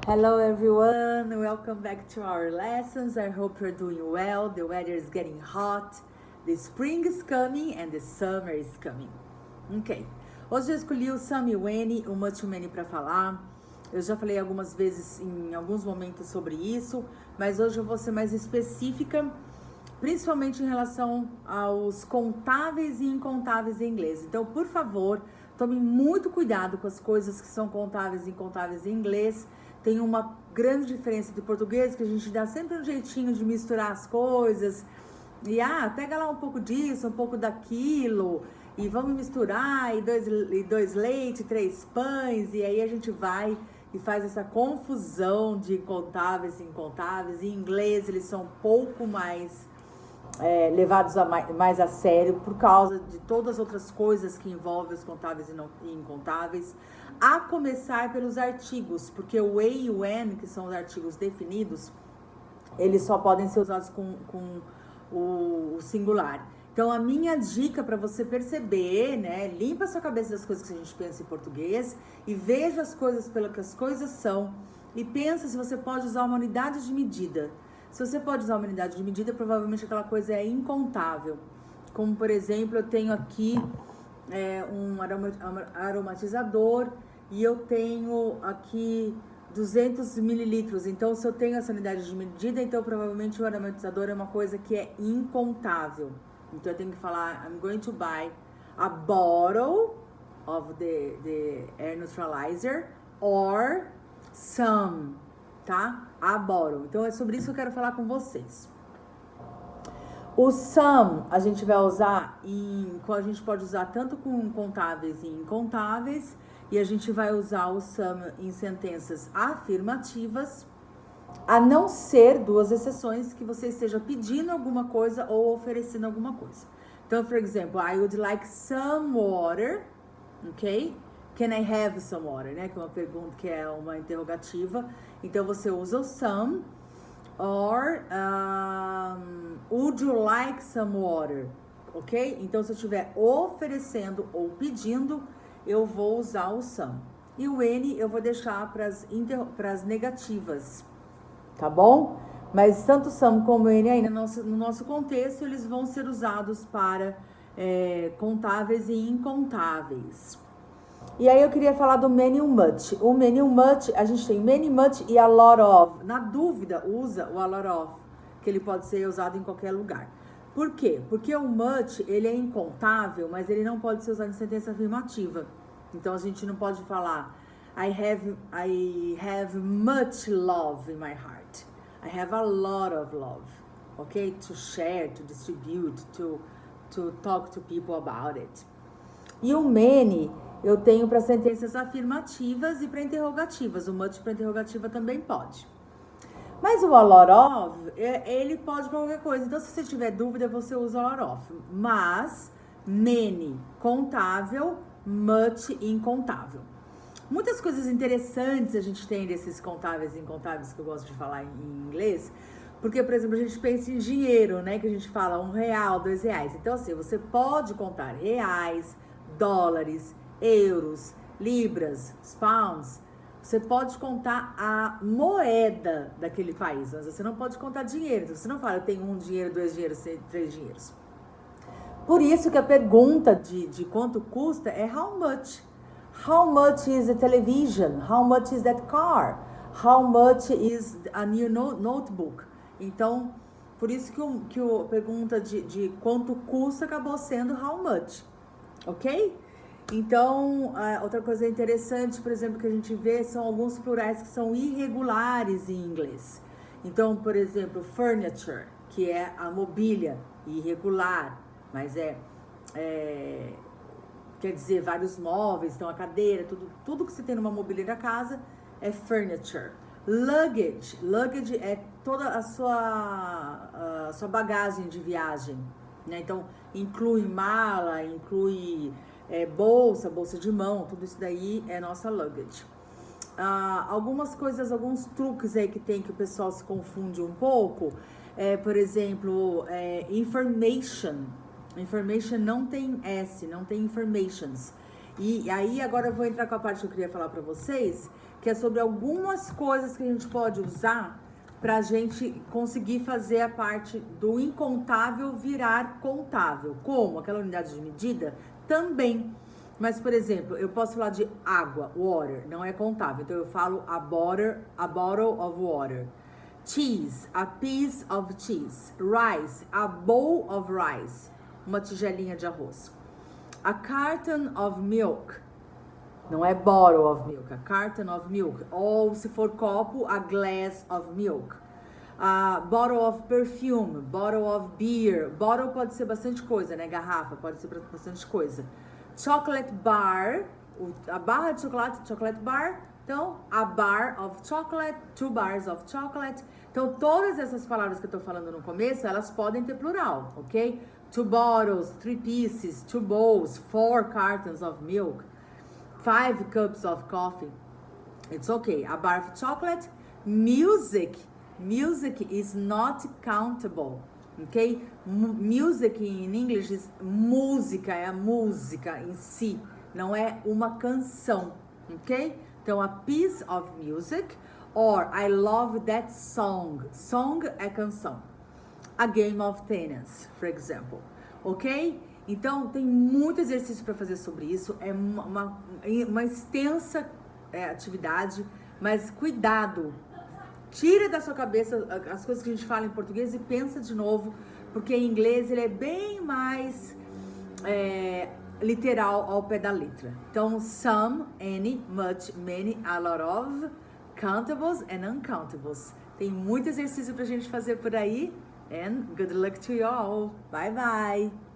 Hello everyone, welcome back to our lessons. I hope you're doing well. The weather is getting hot, the spring is coming and the summer is coming. Ok, hoje eu escolhi o Sam e o Annie, o Much Many para falar. Eu já falei algumas vezes em alguns momentos sobre isso, mas hoje eu vou ser mais específica, principalmente em relação aos contáveis e incontáveis em inglês. Então, por favor, tome muito cuidado com as coisas que são contáveis e incontáveis em inglês. Tem uma grande diferença do português, que a gente dá sempre um jeitinho de misturar as coisas. E pega lá um pouco disso, um pouco daquilo, e vamos misturar, e dois leite, 3 pães, e aí a gente vai e faz essa confusão de contáveis e incontáveis. Em inglês eles são um pouco mais levados mais a sério por causa de todas as outras coisas que envolvem os contáveis e incontáveis, a começar pelos artigos, porque o a e o an, que são os artigos definidos, eles só podem ser usados com o singular. Então, a minha dica para você perceber, né, limpa a sua cabeça das coisas que a gente pensa em português e veja as coisas pelo que as coisas são e pensa se você pode usar uma unidade de medida. Se você pode usar uma unidade de medida, provavelmente aquela coisa é incontável. Como, por exemplo, eu tenho aqui um aromatizador e eu tenho aqui 200 mililitros. Então, se eu tenho essa unidade de medida, então provavelmente o aromatizador é uma coisa que é incontável. Então, eu tenho que falar, I'm going to buy a bottle of the air neutralizer or some, tá? A bottle. Então, é sobre isso que eu quero falar com vocês. O some a gente vai usar a gente pode usar tanto com contáveis e incontáveis, e a gente vai usar o some em sentenças afirmativas, a não ser 2 exceções, que você esteja pedindo alguma coisa ou oferecendo alguma coisa. Então, por exemplo, I would like some water, ok? Can I have some water, né? Que é uma pergunta, que é uma interrogativa. Então, você usa o some. Or, would you like some water? Ok? Então, se eu estiver oferecendo ou pedindo, eu vou usar o some. E o any eu vou deixar para as negativas, tá bom? Mas tanto some como any aí no nosso contexto, eles vão ser usados para contáveis e incontáveis. E aí eu queria falar do many e o much. O many e o much, a gente tem many, much e a lot of. Na dúvida, usa o a lot of, que ele pode ser usado em qualquer lugar. Por quê? Porque o much, ele é incontável, mas ele não pode ser usado em sentença afirmativa. Então a gente não pode falar I have much love in my heart. I have a lot of love. Ok? To share, to distribute, to talk to people about it. E o many eu tenho para sentenças afirmativas e para interrogativas. O much para interrogativa também pode. Mas o a lot of, ele pode para qualquer coisa. Então, se você tiver dúvida, você usa a lot of. Mas, many, contável, much, incontável. Muitas coisas interessantes a gente tem desses contáveis e incontáveis, que eu gosto de falar em inglês. Porque, por exemplo, a gente pensa em dinheiro, né? Que a gente fala R$1, R$2. Então, assim, você pode contar reais, dólares, euros, libras, pounds. Você pode contar a moeda daquele país, mas você não pode contar dinheiro. Então, você não fala, eu tenho 1 dinheiro, 2 dinheiros, 3 dinheiros. Por isso que a pergunta de quanto custa é how much. How much is a television? How much is that car? How much is a new notebook? Então, por isso que a pergunta de quanto custa acabou sendo how much. Ok? Então, outra coisa interessante, por exemplo, que a gente vê são alguns plurais que são irregulares em inglês. Então, por exemplo, furniture, que é a mobília, irregular, mas quer dizer, vários móveis, então a cadeira, tudo que você tem numa mobília da casa é furniture. Luggage é toda a sua bagagem de viagem, né? Então, inclui mala, inclui bolsa de mão, tudo isso daí é nossa luggage. Algumas coisas, alguns truques aí que tem que o pessoal se confunde um pouco, por exemplo, information. Information não tem S, não tem informations. E aí agora eu vou entrar com a parte que eu queria falar para vocês, que é sobre algumas coisas que a gente pode usar para a gente conseguir fazer a parte do incontável virar contável. Como? Aquela unidade de medida? Também. Mas, por exemplo, eu posso falar de água, water, não é contável. Então, eu falo a bottle of water. Cheese, a piece of cheese. Rice, a bowl of rice. Uma tigelinha de arroz. A carton of milk. Não é bottle of milk, a carton of milk. Ou, se for copo, a glass of milk. Bottle of perfume, bottle of beer. Bottle pode ser bastante coisa, né? Garrafa pode ser bastante coisa. Chocolate bar, a barra de chocolate, chocolate bar. Então, a bar of chocolate, 2 bars of chocolate. Então, todas essas palavras que eu tô falando no começo, elas podem ter plural, ok? 2 bottles, 3 pieces, 2 bowls, 4 cartons of milk, 5 cups of coffee. It's okay. A bar of chocolate. Music. Music is not countable. Ok? Music in English is música, é a música em si, não é uma canção. Ok? Então, a piece of music. Or, I love that song. Song é canção. A game of tennis, for example. Ok? Então, tem muito exercício para fazer sobre isso. É uma extensa atividade, mas cuidado. Tira da sua cabeça as coisas que a gente fala em português e pensa de novo, porque em inglês ele é bem mais literal ao pé da letra. Então, some, any, much, many, a lot of, countables and uncountables. Tem muito exercício pra gente fazer por aí. And good luck to you all. Bye bye!